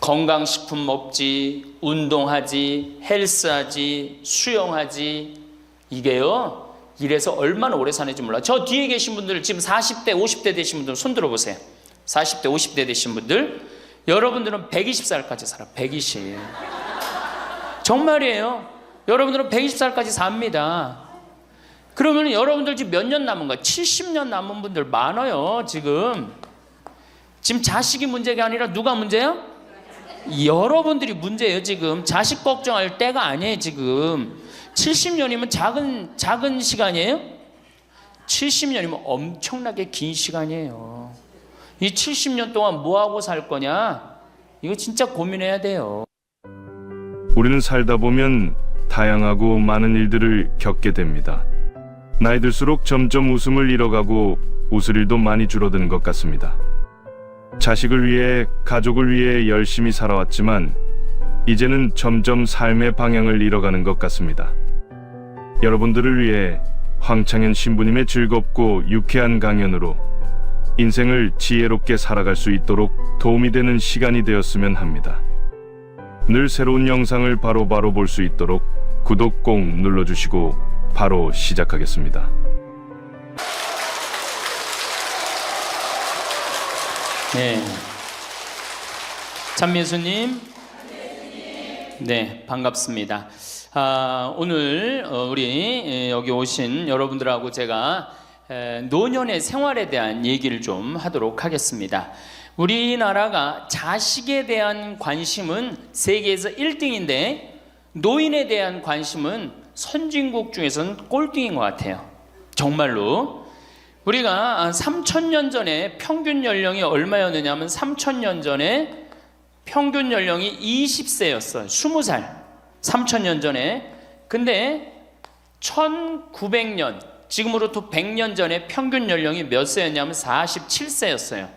건강식품 먹지, 운동하지, 헬스하지, 수영하지. 이게요, 이래서 얼마나 오래 사는지 몰라. 저 뒤에 계신 분들, 지금 40대, 50대 되신 분들 손 들어보세요. 40대, 50대 되신 분들, 여러분들은 120살까지 살아. 120. 정말이에요. 여러분들은 120살까지 삽니다. 그러면 여러분들 지금 몇 년 남은 거야? 70년 남은 분들 많아요. 지금 자식이 문제가 아니라 누가 문제야? 여러분들이 문제예요. 지금 자식 걱정할 때가 아니에요. 지금 70년이면 작은 시간이에요? 70년이면 엄청나게 긴 시간이에요. 이 70년 동안 뭐하고 살 거냐? 이거 진짜 고민해야 돼요. 우리는 살다 보면 다양하고 많은 일들을 겪게 됩니다. 나이 들수록 점점 웃음을 잃어가고 웃을 일도 많이 줄어드는 것 같습니다. 자식을 위해, 가족을 위해 열심히 살아왔지만 이제는 점점 삶의 방향을 잃어가는 것 같습니다. 여러분들을 위해 황창현 신부님의 즐겁고 유쾌한 강연으로 인생을 지혜롭게 살아갈 수 있도록 도움이 되는 시간이 되었으면 합니다. 늘 새로운 영상을 바로바로 볼 수 있도록 구독 꼭 눌러주시고 바로 시작하겠습니다. 네, 찬미수님, 네, 반갑습니다. 오늘 우리 여기 오신 여러분들하고 제가 노년의 생활에 대한 얘기를 좀 하도록 하겠습니다. 우리나라가 자식에 대한 관심은 세계에서 1등인데 노인에 대한 관심은 선진국 중에서는 꼴등인 것 같아요. 정말로. 우리가 3,000년 전에 평균 연령이 얼마였느냐 하면 3,000년 전에 평균 연령이 20세였어요. 20살. 3,000년 전에. 근데 1900년, 지금으로부터 100년 전에 평균 연령이 몇 세였냐면 47세였어요.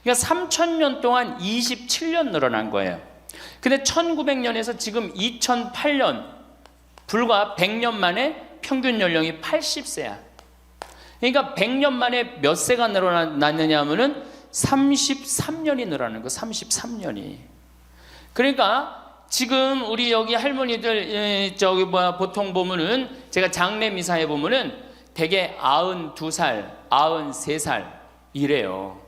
그러니까 3,000년 동안 27년 늘어난 거예요. 근데 1900년에서 지금 2008년, 불과 100년 만에 평균 연령이 80세야. 그러니까 100년 만에 몇 세가 늘어났느냐 하면은 33년이 늘어나는 거, 33년이. 그러니까 지금 우리 여기 할머니들, 보통 보면은, 제가 장례 미사에 보면은 대개 92살, 93살 이래요.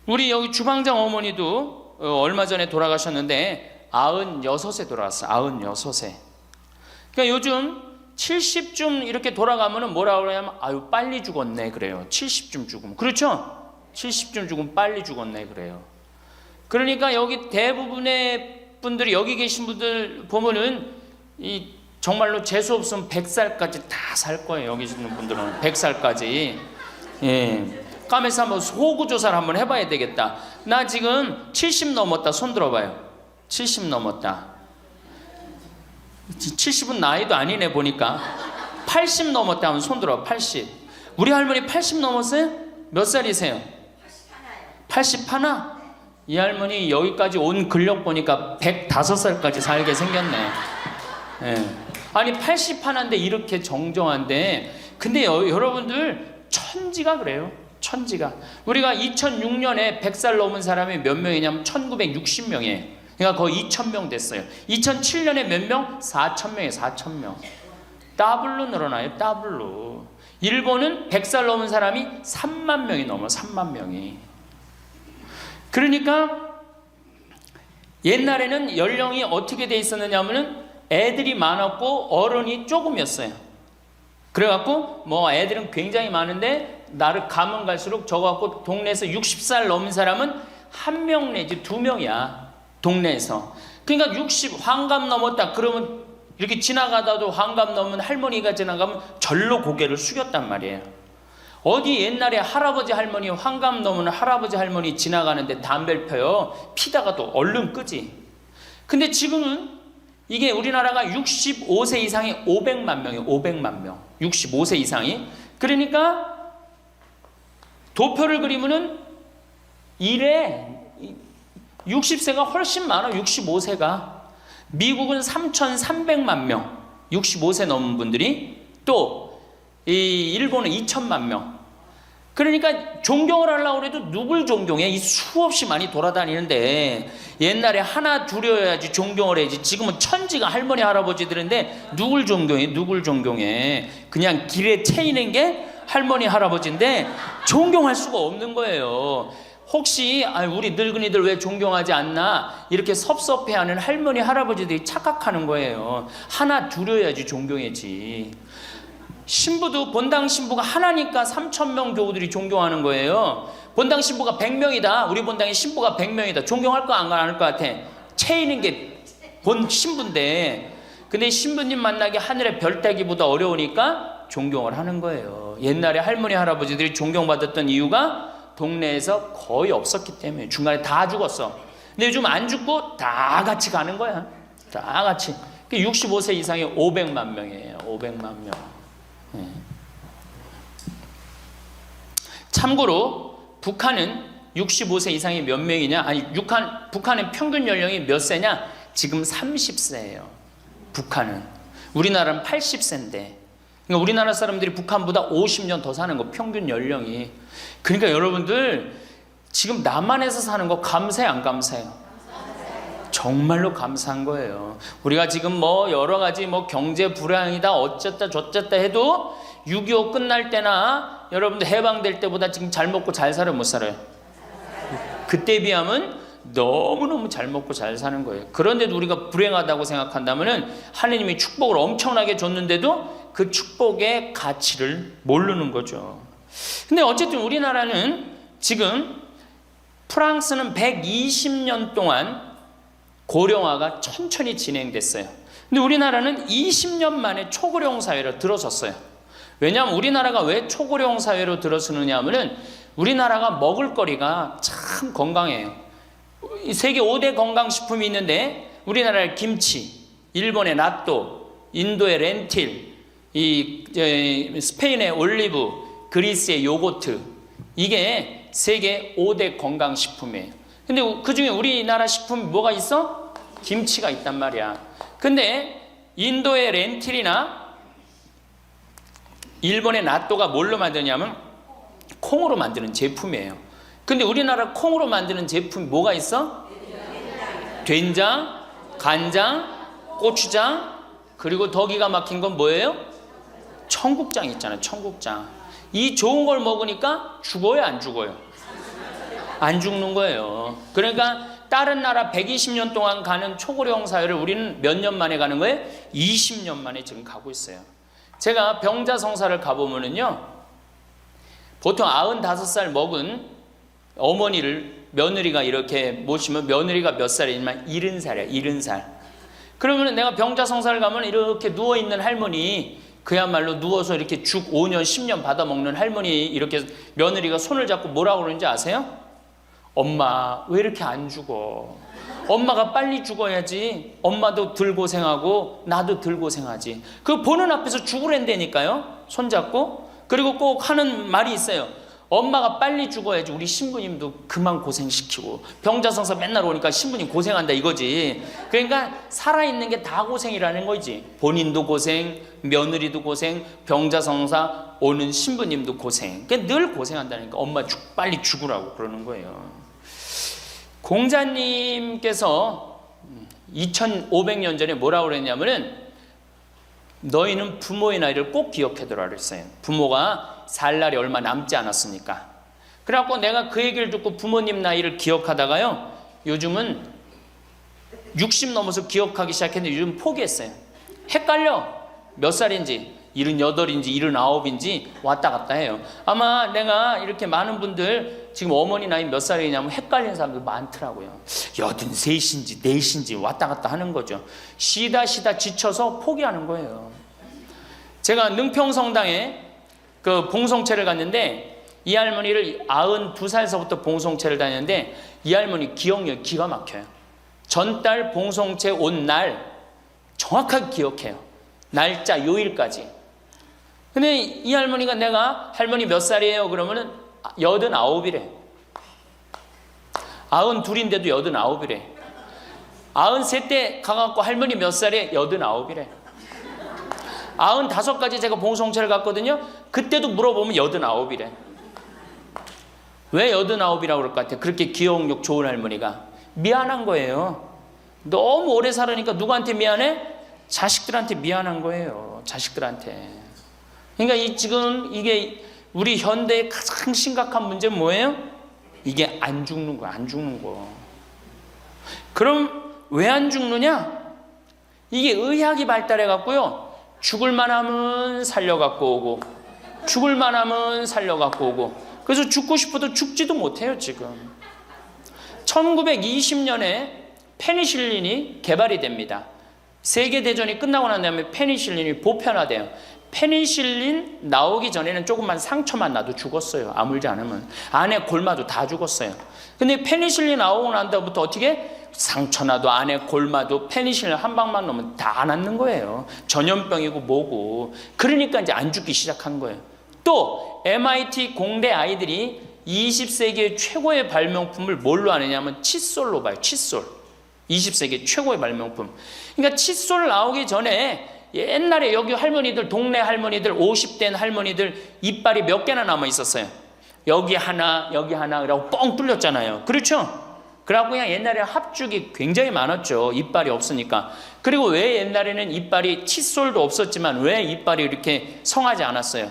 우리 여기 주방장 어머니도 얼마 전에 돌아가셨는데 96세 돌아갔어요. 96세. 그러니까 요즘 70쯤 이렇게 돌아가면은 뭐라 그러냐면 아유 빨리 죽었네 그래요. 70쯤 죽으면. 그렇죠? 70쯤 죽으면 빨리 죽었네 그래요. 그러니까 여기 대부분의 분들이, 여기 계신 분들 보면은 이 정말로 재수 없으면 100살까지 다 살 거예요. 여기 있는 분들은 100살까지. 예. 까메서 한번 호구조사를 한번 해봐야 되겠다. 나 지금 70 넘었다. 손 들어봐요. 70 넘었다. 70은 나이도 아니네 보니까. 80 넘었다 하면 손 들어. 80. 우리 할머니 80 넘었어요? 몇 살이세요? 81? 이 할머니 여기까지 온 근력 보니까 105살까지 살게 생겼네. 예. 아니 81인데 이렇게 정정한데, 근데 여러분들 천지가 그래요. 천지가. 우리가 2006년에 100살 넘은 사람이 몇 명이냐면 1960명이에요. 그러니까 거의 2,000명 됐어요. 2007년에 몇 명? 4,000명이에요. 4,000명. 더블로 늘어나요. 더블로. 일본은 100살 넘은 사람이 3만 명이 넘어. 3만 명이. 그러니까 옛날에는 연령이 어떻게 돼 있었느냐 하면은 애들이 많았고 어른이 조금이었어요. 그래갖고 뭐 애들은 굉장히 많은데 나를 가면 갈수록 저거 동네에서 60살 넘은 사람은 1명 내지 2명이야. 동네에서. 그러니까 60 환갑 넘었다 그러면 이렇게 지나가다도 환갑 넘은 할머니가 지나가면 절로 고개를 숙였단 말이에요. 어디 옛날에 할아버지 할머니, 환갑 넘은 할아버지 할머니 지나가는데 담배를 펴요. 피다가도 얼른 끄지. 근데 지금은 이게 우리나라가 65세 이상이 500만 명이에요. 500만 명. 65세 이상이. 그러니까 도표를 그리면은 이래 60세가 훨씬 많아. 65세가. 미국은 3,300만 명. 65세 넘은 분들이. 또 이 일본은 2,000만 명. 그러니까 존경을 하려고 해도 누굴 존경해? 이 수없이 많이 돌아다니는데 옛날에 하나 둘이어야지 존경을 해야지. 지금은 천지가 할머니 할아버지들인데 누굴 존경해? 누굴 존경해? 그냥 길에 채이는 게 할머니 할아버지인데 존경할 수가 없는 거예요. 혹시 우리 늙은이들 왜 존경하지 않나 이렇게 섭섭해하는 할머니 할아버지들이 착각하는 거예요. 하나 둘이어야지 존경해지. 신부도 본당 신부가 하나니까 3,000명 교우들이 존경하는 거예요. 본당 신부가 100명이다. 우리 본당에 신부가 100명이다. 존경할 거 안 할 것 같아? 채이는 게 본 신부인데, 근데 신부님 만나기 하늘의 별 따기보다 어려우니까 존경을 하는 거예요. 옛날에 할머니 할아버지들이 존경받았던 이유가 동네에서 거의 없었기 때문에. 중간에 다 죽었어. 근데 요즘 안 죽고 다 같이 가는 거야. 다 같이. 65세 이상이 500만 명이에요. 500만 명. 참고로 북한은 65세 이상이 몇 명이냐? 아니, 북한의 평균 연령이 몇 세냐? 지금 30세예요. 북한은. 우리나라는 80세인데. 그러니까 우리나라 사람들이 북한보다 50년 더 사는 거, 평균 연령이. 그러니까 여러분들 지금 남한에서 사는 거 감사해, 안 감사해요? 정말로 감사한 거예요. 우리가 지금 여러 가지 경제 불황이다 어쨌다 저쨌다 해도 6.25 끝날 때나 여러분들 해방될 때보다 지금 잘 먹고 잘 살아요, 못 살아요? 그때 비하면 너무너무 잘 먹고 잘 사는 거예요. 그런데도 우리가 불행하다고 생각한다면 하느님이 축복을 엄청나게 줬는데도 그 축복의 가치를 모르는 거죠. 근데 어쨌든 우리나라는 지금 프랑스는 120년 동안 고령화가 천천히 진행됐어요. 근데 우리나라는 20년 만에 초고령 사회로 들어섰어요. 왜냐하면 우리나라가 왜 초고령 사회로 들어서느냐 하면은 우리나라가 먹을거리가 참 건강해요. 세계 5대 건강식품이 있는데 우리나라의 김치, 일본의 나또, 인도의 렌틸, 스페인의 올리브, 그리스의 요거트, 이게 세계 5대 건강식품이에요. 근데 그 중에 우리나라 식품이 뭐가 있어? 김치가 있단 말이야. 근데 인도의 렌틸이나 일본의 나또가 뭘로 만드냐면 콩으로 만드는 제품이에요. 근데 우리나라 콩으로 만드는 제품이 뭐가 있어? 된장, 간장, 고추장, 그리고 더 기가 막힌 건 뭐예요? 청국장 있잖아요. 청국장. 이 좋은 걸 먹으니까 죽어요, 안 죽어요? 안 죽는 거예요. 그러니까 다른 나라 120년 동안 가는 초고령 사회를 우리는 몇 년 만에 가는 거예요? 20년 만에 지금 가고 있어요. 제가 병자성사를 가보면은요, 보통 95살 먹은 어머니를 며느리가 이렇게 모시면 며느리가 몇 살이냐면 70살이야. 70살. 그러면 내가 병자성사를 가면 이렇게 누워있는 할머니, 그야말로 누워서 이렇게 죽 5년 10년 받아먹는 할머니, 이렇게 며느리가 손을 잡고 뭐라고 그러는지 아세요? 엄마 왜 이렇게 안 죽어? 엄마가 빨리 죽어야지. 엄마도 덜 고생하고 나도 덜 고생하지. 그 보는 앞에서 죽으랜다니까요. 손잡고. 그리고 꼭 하는 말이 있어요. 엄마가 빨리 죽어야지 우리 신부님도 그만 고생시키고. 병자성사 맨날 오니까 신부님 고생한다 이거지. 그러니까 살아있는 게 다 고생이라는 거지. 본인도 고생, 며느리도 고생, 병자성사 오는 신부님도 고생. 그러니까 늘 고생한다니까. 엄마 빨리 죽으라고 그러는 거예요. 공자님께서 2500년 전에 뭐라고 그랬냐면은 너희는 부모의 나이를 꼭 기억해두라 그랬어요. 부모가 살 날이 얼마 남지 않았으니까. 그래갖고 내가 그 얘기를 듣고 부모님 나이를 기억하다가요, 요즘은 60 넘어서 기억하기 시작했는데 요즘 포기했어요. 헷갈려. 몇 살인지 78인지 79인지 왔다 갔다 해요. 아마 내가 이렇게 많은 분들 지금 어머니 나이 몇 살이냐면 헷갈리는 사람들 많더라고요. 83인지 4인지 왔다 갔다 하는 거죠. 쉬다 지쳐서 포기하는 거예요. 제가 능평성당에 그 봉송체를 갔는데 이 할머니를 92살서부터 봉송체를 다녔는데 이 할머니 기억력이 기가 막혀요. 전달 봉송체 온 날 정확하게 기억해요. 날짜 요일까지. 근데 이 할머니가 내가 할머니 몇 살이에요? 그러면은 89이래. 92인데도 89이래. 93 때 가갖고 할머니 몇 살이에요? 89이래. 95까지 제가 봉송체를 갔거든요. 그때도 물어보면 89이래. 왜 89이라고 그럴 것 같아요? 그렇게 기억력 좋은 할머니가 미안한 거예요. 너무 오래 살으니까 누구한테 미안해? 자식들한테 미안한 거예요. 자식들한테. 그러니까 지금 이게 우리 현대의 가장 심각한 문제는 뭐예요? 이게 안 죽는 거, 안 죽는 거. 그럼 왜 안 죽느냐? 이게 의학이 발달해 갖고요. 죽을 만하면 살려 갖고 오고, 죽을 만하면 살려 갖고 오고. 그래서 죽고 싶어도 죽지도 못해요, 지금. 1920년에 페니실린이 개발이 됩니다. 세계대전이 끝나고 난 다음에 페니실린이 보편화돼요. 페니실린 나오기 전에는 조금만 상처만 나도 죽었어요. 아물지 않으면. 안에 골마도 다 죽었어요. 근데 페니실린 나오고 난 다음부터 어떻게? 상처 나도 안에 골마도 페니실린 한 방만 넣으면 다 낫는 거예요. 전염병이고 뭐고. 그러니까 이제 안 죽기 시작한 거예요. 또 MIT 공대 아이들이 20세기의 최고의 발명품을 뭘로 아느냐면 칫솔로 봐요. 칫솔. 20세기 최고의 발명품. 그러니까 칫솔 나오기 전에 옛날에 여기 할머니들, 동네 할머니들, 50대 할머니들 이빨이 몇 개나 남아 있었어요. 여기 하나, 여기 하나, 그러고 뻥 뚫렸잖아요. 그렇죠? 그래갖고 그냥 옛날에 합죽이 굉장히 많았죠. 이빨이 없으니까. 그리고 왜 옛날에는 이빨이 칫솔도 없었지만 왜 이빨이 이렇게 성하지 않았어요?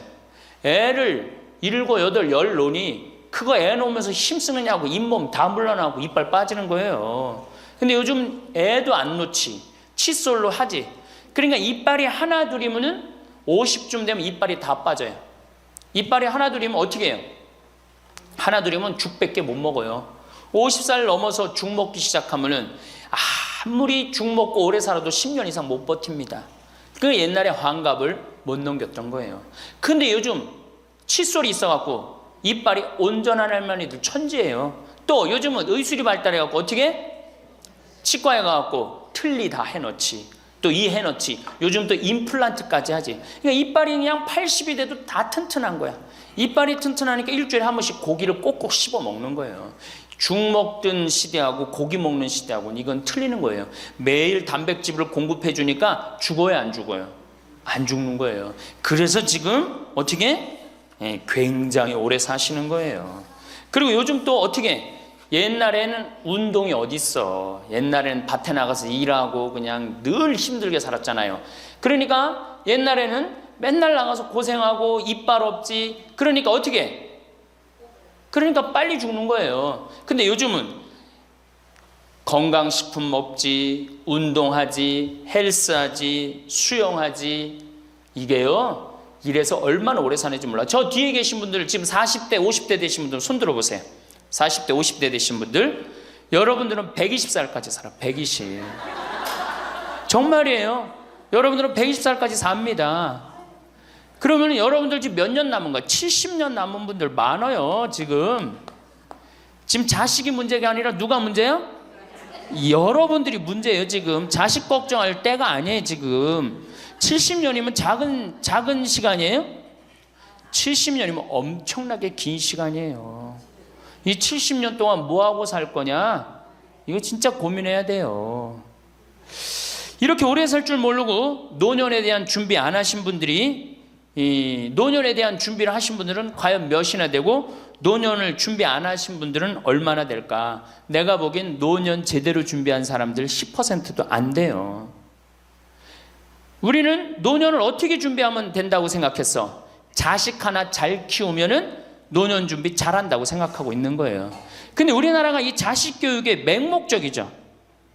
애를 7, 8, 10 놓으니 그거 애 놓으면서 힘쓰느냐고 잇몸 다 물러나고 이빨 빠지는 거예요. 근데 요즘 애도 안 놓지. 칫솔로 하지. 그러니까 이빨이 하나 둘이면은 50쯤 되면 이빨이 다 빠져요. 이빨이 하나 둘이면 어떻게 해요? 하나 둘이면 죽밖에 못 먹어요. 50살 넘어서 죽 먹기 시작하면은 아무리 죽 먹고 오래 살아도 10년 이상 못 버팁니다. 그 옛날에 환갑을 못 넘겼던 거예요. 근데 요즘 칫솔이 있어갖고 이빨이 온전한 할머니들 천지예요. 또 요즘은 의술이 발달해갖고 어떻게? 치과에 가갖고 틀니 다 해놓지. 또 이 해놓지. 요즘 또 임플란트까지 하지. 그러니까 이빨이 그냥 80이 돼도 다 튼튼한 거야. 이빨이 튼튼하니까 일주일에 한 번씩 고기를 꼭꼭 씹어 먹는 거예요. 죽 먹던 시대하고 고기 먹는 시대하고는 이건 틀리는 거예요. 매일 단백질을 공급해 주니까 죽어요, 안 죽어요? 안 죽는 거예요. 그래서 지금 어떻게? 굉장히 오래 사시는 거예요. 그리고 요즘 또 어떻게? 옛날에는 운동이 어딨어. 옛날에는 밭에 나가서 일하고 그냥 늘 힘들게 살았잖아요. 그러니까 옛날에는 맨날 나가서 고생하고 이빨 없지. 그러니까 어떻게? 그러니까 빨리 죽는 거예요. 근데 요즘은 건강식품 먹지, 운동하지, 헬스하지, 수영하지. 이게요, 이래서 얼마나 오래 사는지 몰라. 저 뒤에 계신 분들, 지금 40대, 50대 되신 분들 손 들어보세요. 40대, 50대 되신 분들, 여러분들은 120살까지 살아. 120. 정말이에요. 여러분들은 120살까지 삽니다. 그러면 여러분들 지금 몇 년 남은 거야? 70년 남은 분들 많아요. 지금 자식이 문제가 아니라 누가 문제야? 여러분들이 문제예요. 지금 자식 걱정할 때가 아니에요. 지금 70년이면 작은 시간이에요? 70년이면 엄청나게 긴 시간이에요. 이 70년 동안 뭐하고 살 거냐? 이거 진짜 고민해야 돼요. 이렇게 오래 살 줄 모르고 노년에 대한 준비 안 하신 분들이, 이 노년에 대한 준비를 하신 분들은 과연 몇이나 되고, 노년을 준비 안 하신 분들은 얼마나 될까? 내가 보기엔 노년 제대로 준비한 사람들 10%도 안 돼요. 우리는 노년을 어떻게 준비하면 된다고 생각했어? 자식 하나 잘 키우면은 노년 준비 잘한다고 생각하고 있는 거예요. 근데 우리나라가 이 자식 교육의 맹목적이죠.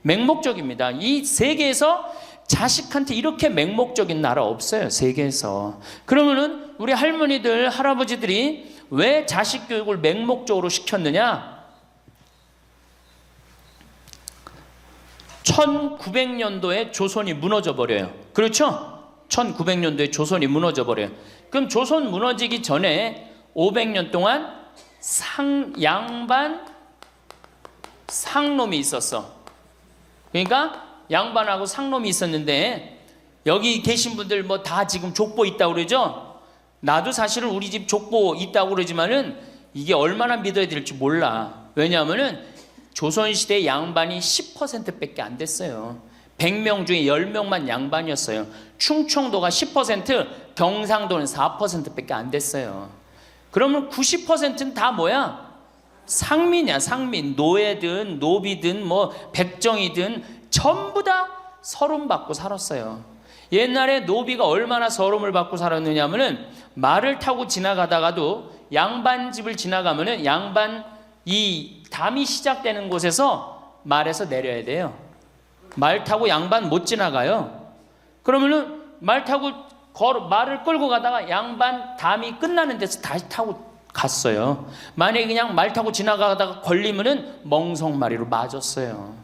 맹목적입니다. 이 세계에서 자식한테 이렇게 맹목적인 나라 없어요. 세계에서. 그러면은 우리 할머니들, 할아버지들이 왜 자식 교육을 맹목적으로 시켰느냐? 1900년도에 조선이 무너져 버려요. 그렇죠? 1900년도에 조선이 무너져 버려요. 그럼 조선 무너지기 전에 500년 동안 양반 상놈이 있었어. 그러니까 양반하고 상놈이 있었는데, 여기 계신 분들 뭐 다 지금 족보 있다고 그러죠? 나도 사실은 우리 집 족보 있다고 그러지만은 이게 얼마나 믿어야 될지 몰라. 왜냐하면은 조선시대 양반이 10%밖에 안 됐어요. 100명 중에 10명만 양반이었어요. 충청도가 10%, 경상도는 4%밖에 안 됐어요. 그러면 90%는 다 뭐야? 상민이야, 상민. 노예든 노비든 뭐 백정이든 전부 다 서름 받고 살았어요. 옛날에 노비가 얼마나 서름을 받고 살았느냐면은 말을 타고 지나가다가도 양반집을 지나가면은 양반 이 담이 시작되는 곳에서 말에서 내려야 돼요. 말 타고 양반 못 지나가요. 그러면은 말 타고 말을 끌고 가다가 양반 담이 끝나는 데서 다시 타고 갔어요. 만약에 그냥 말 타고 지나가다가 걸리면은 멍석마리로 맞았어요.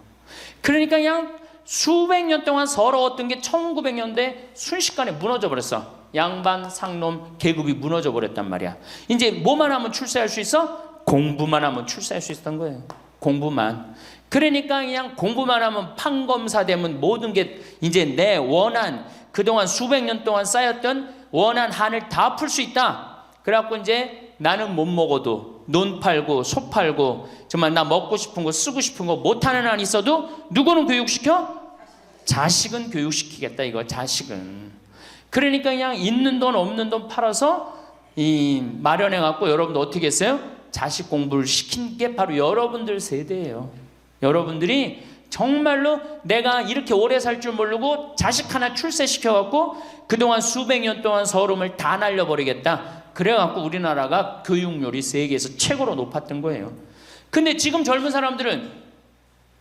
그러니까 그냥 수백 년 동안 서러웠던 게 1900년대 순식간에 무너져 버렸어. 양반, 상놈, 계급이 무너져 버렸단 말이야. 이제 뭐만 하면 출세할 수 있어? 공부만 하면 출세할 수 있었던 거예요. 공부만. 그러니까 그냥 공부만 하면 판검사 되면 모든 게 이제 내 원한, 그동안 수백 년 동안 쌓였던 원한 한을 다 풀 수 있다. 그래갖고 이제 나는 못 먹어도 논 팔고 소 팔고 정말 나 먹고 싶은 거 쓰고 싶은 거 못하는 한 있어도 누구는 교육시켜? 자식은 교육시키겠다 이거. 자식은. 그러니까 그냥 있는 돈 없는 돈 팔아서 마련해 갖고 여러분들 어떻게 했어요? 자식 공부를 시킨 게 바로 여러분들 세대예요. 여러분들이 정말로 내가 이렇게 오래 살 줄 모르고 자식 하나 출세시켜 갖고 그동안 수백 년 동안 서름을 다 날려버리겠다. 그래갖고 우리나라가 교육률이 세계에서 최고로 높았던 거예요. 근데 지금 젊은 사람들은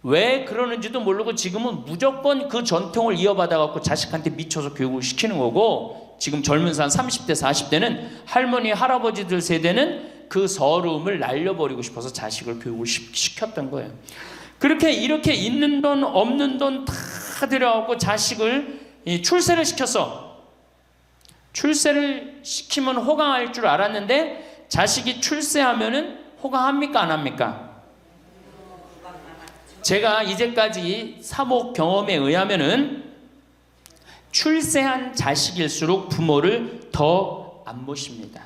왜 그러는지도 모르고 지금은 무조건 그 전통을 이어받아갖고 자식한테 미쳐서 교육을 시키는 거고, 지금 젊은 사람 30대 40대는 할머니 할아버지들 세대는 그 서름을 날려버리고 싶어서 자식을 교육을 시켰던 거예요. 그렇게 이렇게 있는 돈 없는 돈 다 들여갖고 자식을 출세를 시켰어. 출세를 시키면 호강할 줄 알았는데 자식이 출세하면은 호강합니까 안 합니까? 제가 이제까지 사목 경험에 의하면은 출세한 자식일수록 부모를 더 안 모십니다.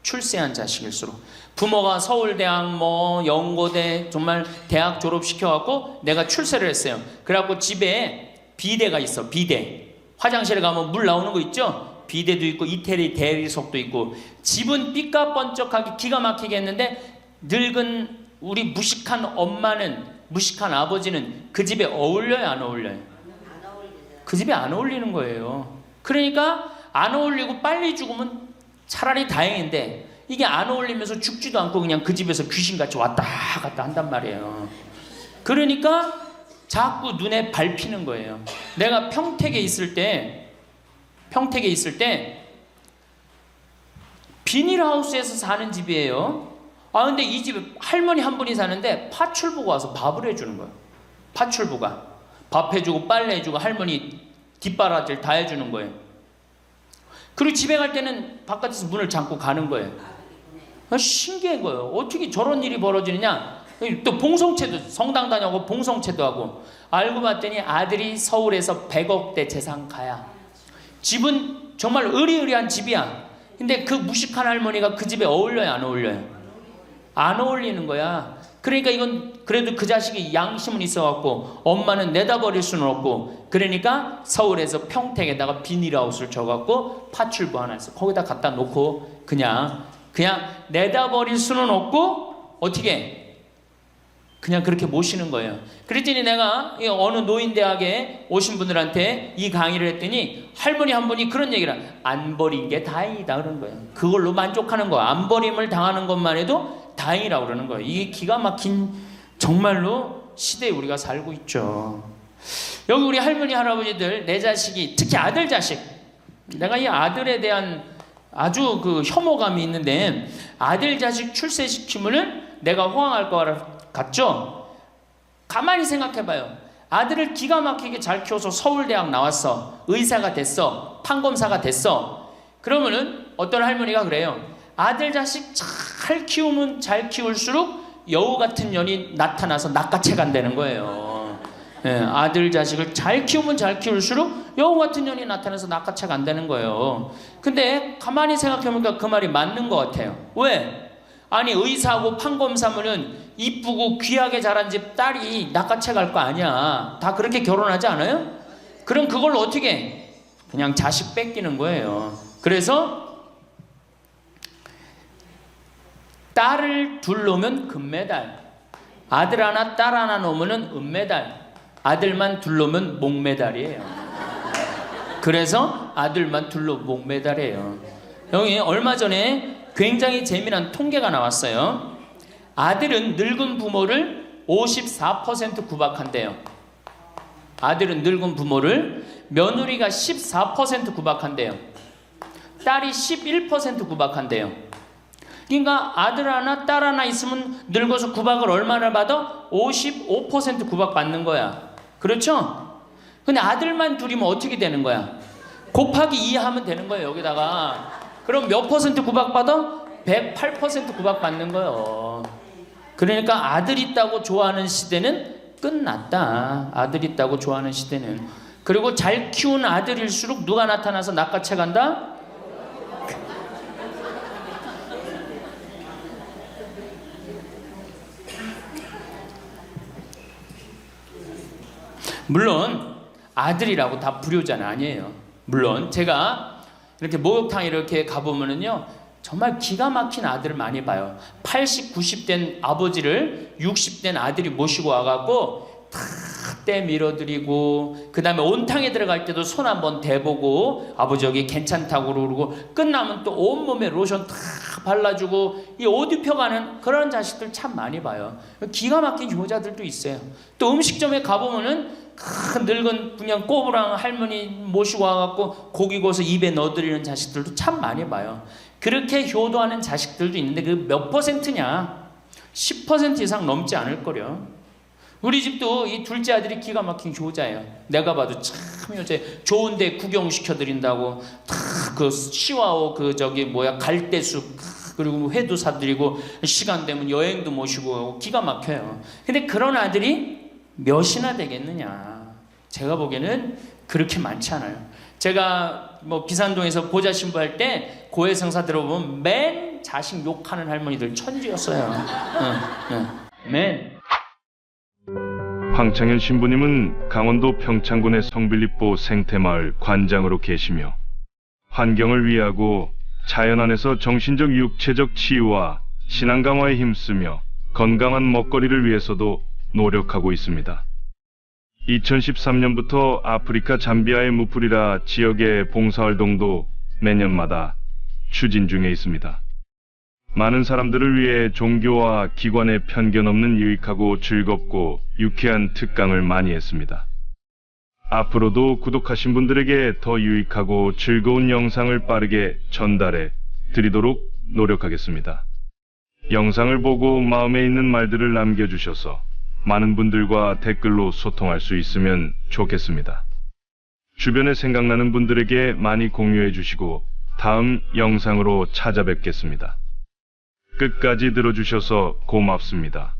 출세한 자식일수록. 부모가 서울대학 뭐 연고대 정말 대학 졸업시켜갖고 내가 출세를 했어요. 그래갖고 집에 비대가 있어. 비대. 화장실에 가면 물 나오는 거 있죠? 비대도 있고 이태리 대리석도 있고. 집은 삐까번쩍하게 기가 막히게 했는데 늙은 우리 무식한 엄마는, 무식한 아버지는 그 집에 어울려요 안 어울려요? 그 집에 안 어울리는 거예요. 그러니까 안 어울리고 빨리 죽으면 차라리 다행인데 이게 안 어울리면서 죽지도 않고 그냥 그 집에서 귀신같이 왔다 갔다 한단 말이에요. 그러니까 자꾸 눈에 밟히는 거예요. 내가 평택에 있을 때 비닐하우스에서 사는 집이에요. 아 근데 이 집에 할머니 한 분이 사는데 파출부가 와서 밥을 해주는 거예요. 파출부가 밥 해주고 빨래 해주고 할머니 뒷바라지를 다 해주는 거예요. 그리고 집에 갈 때는 바깥에서 문을 잠고 가는 거예요. 신기한 거예요. 어떻게 저런 일이 벌어지느냐. 또 봉송체도, 성당 다녀오고 봉송체도 하고. 알고 봤더니 아들이 서울에서 100억대 재산가야. 집은 정말 으리으리한 집이야. 근데 그 무식한 할머니가 그 집에 어울려요 안 어울려요? 안 어울리는 거야. 그러니까 이건 그래도 그 자식이 양심은 있어갖고 엄마는 내다버릴 수는 없고, 그러니까 서울에서 평택에다가 비닐하우스를 져갖고 파출부 하나 있어. 거기다 갖다 놓고 그냥 내다버릴 수는 없고 어떻게 그냥 그렇게 모시는 거예요. 그랬더니 내가 어느 노인대학에 오신 분들한테 이 강의를 했더니 할머니 한 분이 그런 얘기를 안 버린 게 다행이다 그러는 거예요. 그걸로 만족하는 거야. 안 버림을 당하는 것만 해도 다행이라고 그러는 거예요. 이게 기가 막힌 정말로 시대에 우리가 살고 있죠. 여기 우리 할머니 할아버지들 내 자식이, 특히 아들 자식, 내가 이 아들에 대한 아주 그 혐오감이 있는데, 아들 자식 출세시키면은 내가 호강할 것 같죠? 가만히 생각해봐요. 아들을 기가 막히게 잘 키워서 서울대학 나왔어. 의사가 됐어. 판검사가 됐어. 그러면은 어떤 할머니가 그래요. 아들 자식 잘 키우면 잘 키울수록 여우 같은 년이 나타나서 낚아채 간다는 거예요. 아들 자식을 잘 키우면 잘 키울수록 여우 같은 년이 나타나서 낚아채 간다는 거예요. 근데 가만히 생각해보니까 그 말이 맞는 것 같아요. 왜? 아니 의사하고 판검사면은 이쁘고 귀하게 자란 집 딸이 낚아채 갈 거 아니야. 다 그렇게 결혼하지 않아요? 그럼 그걸 어떻게 해? 그냥 자식 뺏기는 거예요. 그래서 딸을 둘 놓으면 금메달, 아들 하나 딸 하나 놓으면 은메달, 아들만 둘 놓으면 목메달이에요. 그래서 아들만 둘 놓으면 목메달이에요. 여기 얼마 전에 굉장히 재미난 통계가 나왔어요. 아들은 늙은 부모를 54% 구박한대요. 아들은 늙은 부모를, 며느리가 14% 구박한대요. 딸이 11% 구박한대요. 그러니까 아들 하나 딸 하나 있으면 늙어서 구박을 얼마나 받아? 55% 구박 받는 거야. 그렇죠? 근데 아들만 둘이면 어떻게 되는 거야? 곱하기 2 하면 되는 거예요. 여기다가. 그럼 몇 퍼센트 구박받아? 108% 구박받는 거예요. 그러니까 아들 있다고 좋아하는 시대는 끝났다. 아들 있다고 좋아하는 시대는. 그리고 잘 키운 아들일수록 누가 나타나서 낚아채 간다? 물론 아들이라고 다 불효자는 아니에요. 물론 제가 이렇게 목욕탕 이렇게 가보면은요, 정말 기가 막힌 아들을 많이 봐요. 80, 90된 아버지를 60된 아들이 모시고 와갖고 다 때 밀어드리고, 그 다음에 온탕에 들어갈 때도 손 한번 대보고 아버지 여기 괜찮다고 그러고, 끝나면 또 온몸에 로션 다 발라주고 이 옷 입혀가는 그런 자식들 참 많이 봐요. 기가 막힌 효자들도 있어요. 또 음식점에 가보면은 큰 늙은 그냥 꼬부랑 할머니 모시고 와갖고 고기 구워서 입에 넣어드리는 자식들도 참 많이 봐요. 그렇게 효도하는 자식들도 있는데 그 몇 퍼센트냐? 10% 이상 넘지 않을 거려. 우리 집도 이 둘째 아들이 기가 막힌 효자예요. 내가 봐도 참 효자예요. 좋은데 구경시켜드린다고 다 그 시와오 그 저기 뭐야 갈대숲, 그리고 회도 사드리고 시간 되면 여행도 모시고 기가 막혀요. 근데 그런 아들이 몇이나 되겠느냐? 제가 보기에는 그렇게 많지 않아요. 제가 뭐 비산동에서 보좌 신부할 때 고해성사 들어보면 맨 자식 욕하는 할머니들 천지였어요. 맨. 황창현 신부님은 강원도 평창군의 성빌립보 생태마을 관장으로 계시며 환경을 위하고 자연 안에서 정신적 육체적 치유와 신앙 강화에 힘쓰며 건강한 먹거리를 위해서도 노력하고 있습니다. 2013년부터 아프리카 잠비아의 무프리라 지역의 봉사활동도 매년마다 추진 중에 있습니다. 많은 사람들을 위해 종교와 기관의 편견 없는 유익하고 즐겁고 유쾌한 특강을 많이 했습니다. 앞으로도 구독하신 분들에게 더 유익하고 즐거운 영상을 빠르게 전달해 드리도록 노력하겠습니다. 영상을 보고 마음에 있는 말들을 남겨주셔서 많은 분들과 댓글로 소통할 수 있으면 좋겠습니다. 주변에 생각나는 분들에게 많이 공유해 주시고 다음 영상으로 찾아뵙겠습니다. 끝까지 들어주셔서 고맙습니다.